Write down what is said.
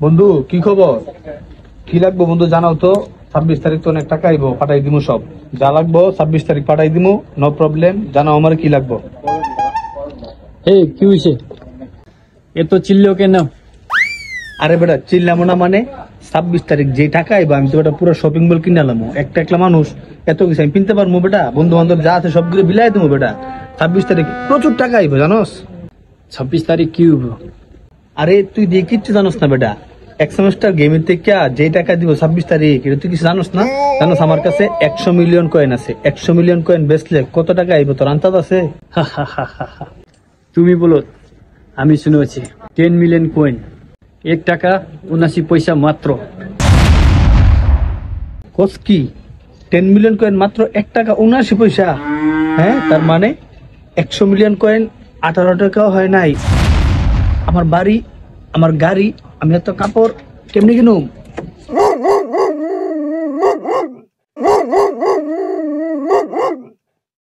বন্ধু কি খবর? কি লাগবো বন্ধু জানাও তো। 26 তারিখ তো অনেক টাকা আইবো, পাঠাই দিমু সব। যা লাগবো 26 তারিখ পাঠাই দিমু, নো প্রবলেম। জানাও আমার কি লাগবো। এই কি হয়েছে? এত চিল্লো কেন? আরে বেটা চিল্লামো না মানে, 26 তারিখ যে টাকা আইবো আমি তো বেটা পুরো শপিং মল কিনে আলাম। একটা একলা মানুষ এত কিছু আমি কিনতে পারবো বেটা? বন্ধু বান্ধব যা আছে সবগুলো বিলাই দেবো বেটা। 26 তারিখ প্রচুর টাকা আইবো জানোস। 26 তারিখ কি হইব? আরে তুই দিয়ে কিচ্ছু জানোস না বেটা। এক সেমিস্টার গেমের থেকে যে টাকা দিব 26 তারিখ, এটা তুই কিছু জানোস না? জানোস আমার কাছে 100 মিলিয়ন কয়েন আছে। 100 মিলিয়ন কয়েন বেচলে কত টাকা আইবো তোর আন্দাজ আছে? তুমি বলো, আমি শুনেছি 10 মিলিয়ন কয়েন, 1 টাকা 79 পয়সা মাত্র। কোস কি? 10 মিলিয়ন কয়েন মাত্র 1 টাকা 79 পয়সা? হ্যাঁ, তার মানে 100 মিলিয়ন কয়েন 18 টাকাও হয় নাই। আমার বাড়ি, আমার গাড়ি, আমি এত কাপড় কেমনি কিনুম?